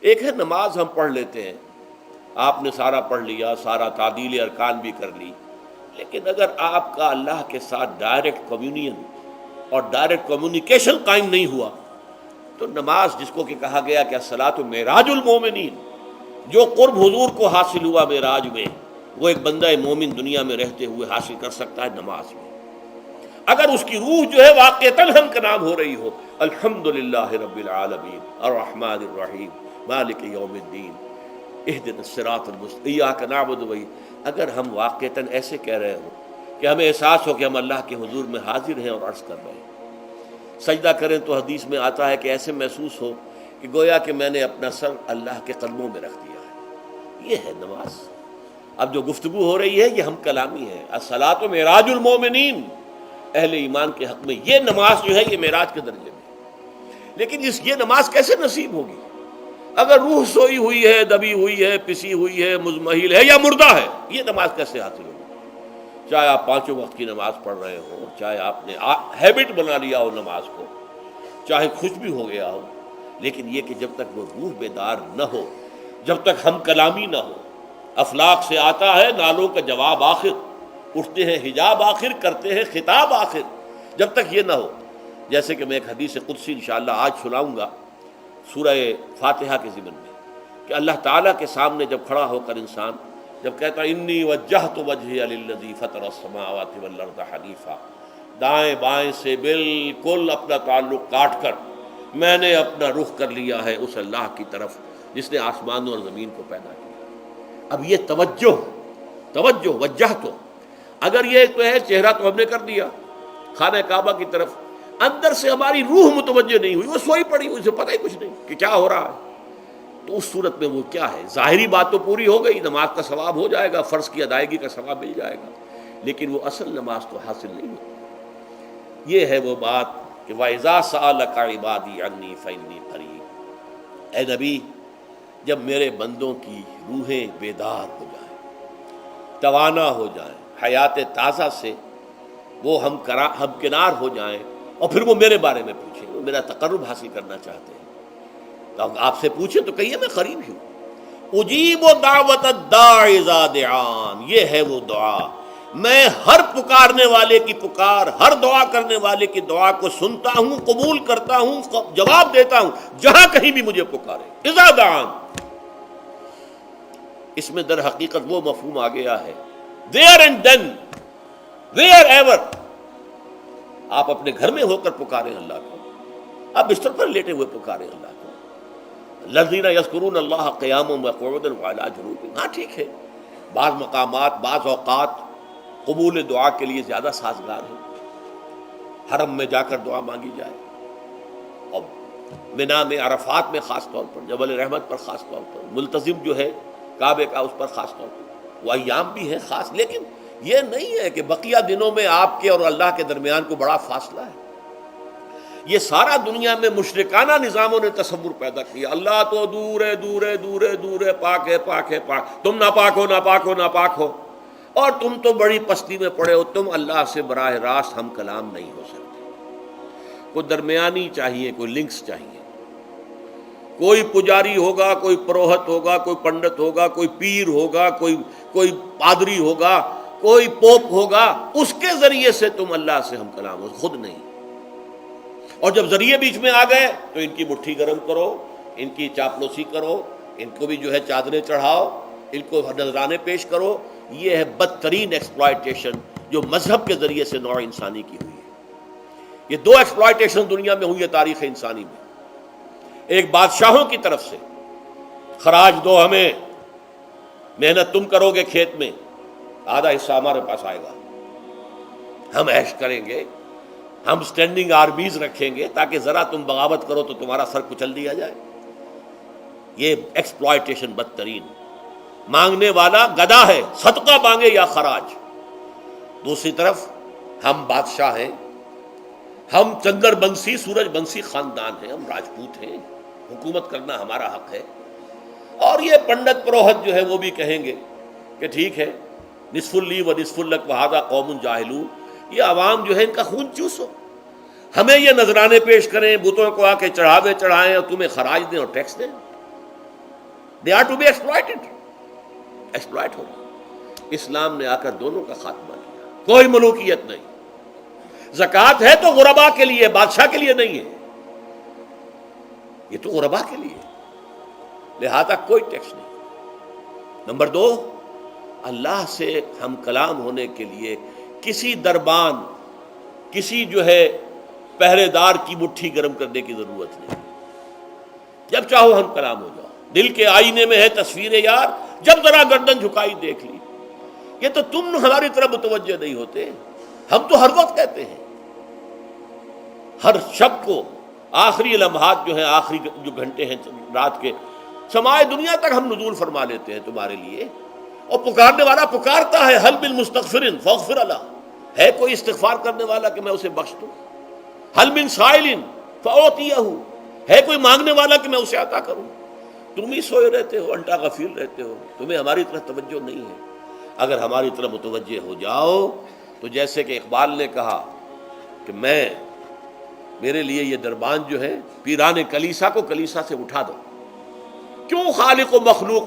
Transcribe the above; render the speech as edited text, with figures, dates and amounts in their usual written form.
ایک ہے نماز ہم پڑھ لیتے ہیں، آپ نے سارا پڑھ لیا، سارا تعدیل ارکان بھی کر لی، لیکن اگر آپ کا اللہ کے ساتھ ڈائریکٹ کمیونین اور ڈائریکٹ کمیونیکیشن قائم نہیں ہوا تو نماز، جس کو کہ کہا گیا کہ الصلاۃ معراج المومنین، جو قرب حضور کو حاصل ہوا معراج میں، وہ ایک بندہ مومن دنیا میں رہتے ہوئے حاصل کر سکتا ہے نماز میں، اگر اس کی روح جو ہے واقعتاً ہم کا نام ہو رہی ہو، الحمدللہ رب العالمین الرحمن الرحیم مالک یوم الدین اہدنا الصراط المستقیم ایاک نعبد و اگر ہم واقعتاً ایسے کہہ رہے ہوں کہ ہمیں احساس ہو کہ ہم اللہ کے حضور میں حاضر ہیں اور عرض کر رہے ہیں، سجدہ کریں تو حدیث میں آتا ہے کہ ایسے محسوس ہو کہ گویا کہ میں نے اپنا سر اللہ کے قدموں میں رکھ دیا ہے، یہ ہے نماز۔ اب جو گفتگو ہو رہی ہے یہ ہم کلامی ہے، الصلاۃ معراج المومنین، اہل ایمان کے حق میں یہ نماز جو ہے یہ معراج کے درجے میں، لیکن یہ نماز کیسے نصیب ہوگی اگر روح سوئی ہوئی ہے، دبی ہوئی ہے، پسی ہوئی ہے، مزمحل ہے یا مردہ ہے؟ یہ نماز کیسے حاصل ہوگی؟ چاہے آپ پانچوں وقت کی نماز پڑھ رہے ہو، چاہے آپ نے ہیبٹ بنا لیا ہو نماز کو، چاہے خوش بھی ہو گیا ہو، لیکن یہ کہ جب تک وہ روح بیدار نہ ہو، جب تک ہم کلامی نہ ہو، افلاق سے آتا ہے نالوں کا جواب آخر، اٹھتے ہیں حجاب آخر، کرتے ہیں خطاب آخر، جب تک یہ نہ ہو، جیسے کہ میں ایک حدیث قدسی انشاءاللہ آج سناؤں گا سورہ فاتحہ کے ضمن میں، کہ اللہ تعالیٰ کے سامنے جب کھڑا ہو کر انسان جب کہتا ہے انی وجہت وجہی للذی فطر السماوات والارض حنیفا، دائیں بائیں سے بالکل اپنا تعلق کاٹ کر میں نے اپنا رخ کر لیا ہے اس اللہ کی طرف جس نے آسمانوں اور زمین کو پیدا کیا۔ اب یہ توجہ وجہ تو اگر یہ تو ہے چہرہ تو ہم نے کر دیا خانہ کعبہ کی طرف، اندر سے ہماری روح متوجہ نہیں ہوئی، وہ سوئی پڑی ہوئی، اسے پتہ ہی کچھ نہیں کہ کیا ہو رہا ہے، تو اس صورت میں وہ کیا ہے؟ ظاہری بات تو پوری ہو گئی، نماز کا ثواب ہو جائے گا، فرض کی ادائیگی کا ثواب مل جائے گا، لیکن وہ اصل نماز تو حاصل نہیں ہوتی۔ یہ ہے وہ بات کہ وَإِذَا سَأَلَكَ عِبَادِي عَنِّي فَإِنِّي قَرِيبٌ، اے نبی جب میرے بندوں کی روحیں بیدار ہو جائیں، توانا ہو جائیں، حیات تازہ سے وہ ہم کنار ہو جائیں، اور پھر وہ میرے بارے میں پوچھیں، وہ میرا تقرب حاصل کرنا چاہتے ہیں، تو آپ سے پوچھیں تو کہیے میں قریب ہی ہوں، اجیب دعوت الداع اذا دعان، یہ ہے وہ دعا، میں ہر پکارنے والے کی پکار، ہر دعا کرنے والے کی دعا کو سنتا ہوں، قبول کرتا ہوں، جواب دیتا ہوں جہاں کہیں بھی مجھے پکارے، اذا دعان۔ اس میں در حقیقت وہ مفہوم آ گیا ہے there and then wherever، آپ اپنے گھر میں ہو کر پکاریں اللہ کو، آپ بستر پر لیٹے ہوئے پکاریں اللہ کو، الذین یذکرون اللہ قیاما وقعودا وعلی جنوبہم، ہاں ٹھیک ہے، بعض مقامات بعض اوقات قبول دعا کے لیے زیادہ سازگار ہیں، حرم میں جا کر دعا مانگی جائے، اور منا میں، عرفات میں خاص طور پر، جبل رحمت پر خاص طور پر، ملتزم جو ہے کعبے کا اس پر خاص طور پر، وہ ایام بھی ہیں خاص، لیکن یہ نہیں ہے کہ بقیہ دنوں میں آپ کے اور اللہ کے درمیان کو بڑا فاصلہ ہے۔ یہ سارا دنیا میں مشرکانہ نظاموں نے تصور پیدا کیا، اللہ تو دور ہے دور ہے دور ہے دور ہے، پاک ہے پاک ہے پاک، تم ناپاک ہو ناپاک ہو ناپاک ہو، اور تم تو بڑی پستی میں پڑے ہو، تم اللہ سے براہ راست ہم کلام نہیں ہو سکتے۔ کوئی درمیانی چاہیے، کوئی لنکس چاہیے، کوئی پجاری ہوگا، کوئی پروہت ہوگا، کوئی پنڈت ہوگا، کوئی پیر ہوگا، کوئی پادری ہوگا، کوئی پوپ ہوگا، اس کے ذریعے سے تم اللہ سے ہم کلام ہو، خود نہیں۔ اور جب ذریعے بیچ میں آ گئے تو ان کی مٹھی گرم کرو، ان کی چاپلوسی کرو، ان کو بھی جو ہے چادریں چڑھاؤ، ان کو نذرانے پیش کرو، یہ ہے بدترین ایکسپلائٹیشن جو مذہب کے ذریعے سے نوع انسانی کی ہوئی ہے۔ یہ دو ایکسپلائٹیشن دنیا میں ہوئی ہے تاریخ انسانی میں، ایک بادشاہوں کی طرف سے خراج دو ہمیں، محنت تم کرو گے کھیت میں، آدھا حصہ ہمارے پاس آئے گا، ہم عیش کریں گے، ہم سٹینڈنگ آرمیز رکھیں گے تاکہ ذرا تم بغاوت کرو تو تمہارا سر کچل دیا جائے۔ یہ ایکسپلائٹیشن بدترین، مانگنے والا گدھا ہے، صدقہ مانگے یا خراج۔ دوسری طرف ہم بادشاہ ہیں، ہم چندر بنسی سورج بنسی خاندان ہیں، ہم راجپوت ہیں، حکومت کرنا ہمارا حق ہے، اور یہ پنڈت پروہت جو ہے وہ بھی کہیں گے کہ ٹھیک ہے، نصف لی و نصف لک وہذا قوم جاہلون، یہ عوام جو ہے ان کا خون چوسو، ہمیں یہ نذرانے پیش کریں، بتوں کو آ کے چڑھاوے چڑھائیں اور تمہیں خراج دیں اور ٹیکس دیں۔ They are to be exploited, exploit ہو رہا۔ اسلام نے آ کر دونوں کا خاتمہ کیا، کوئی ملوکیت نہیں۔ زکوٰۃ ہے تو غربا کے لیے، بادشاہ کے لیے نہیں ہے، یہ تو غربا کے لیے، لہذا کوئی ٹیکس نہیں۔ نمبر دو، اللہ سے ہم کلام ہونے کے لیے کسی دربان، کسی جو ہے پہرے دار کی مٹھی گرم کرنے کی ضرورت نہیں، جب چاہو ہم کلام ہو جاؤ۔ دل کے آئینے میں ہے تصویر یار، جب ذرا گردن جھکائی دیکھ لی۔ یہ تو تم ہماری طرف متوجہ نہیں ہوتے، ہم تو ہر وقت کہتے ہیں، ہر شب کو آخری لمحات جو ہیں، آخری جو گھنٹے ہیں رات کے، سمائے دنیا تک ہم نزول فرما لیتے ہیں تمہارے لیے، اور پکارنے والا پکارتا ہے، حل من مستغفر فاغفر له، ہے کوئی استغفار کرنے والا کہ میں اسے بخش دوں؟ حل من سائل فاعطیہ، ہے کوئی مانگنے والا کہ میں اسے عطا کروں؟ تم ہی سوئے رہتے ہو، انٹا غفیر رہتے ہو، تمہیں ہماری طرف توجہ نہیں ہے۔ اگر ہماری طرف متوجہ ہو جاؤ تو جیسے کہ اقبال نے کہا کہ میرے لیے یہ دربان جو ہے، پیران کلیسا کو کلیسا سے اٹھا دو، کیوں خالق و مخلوق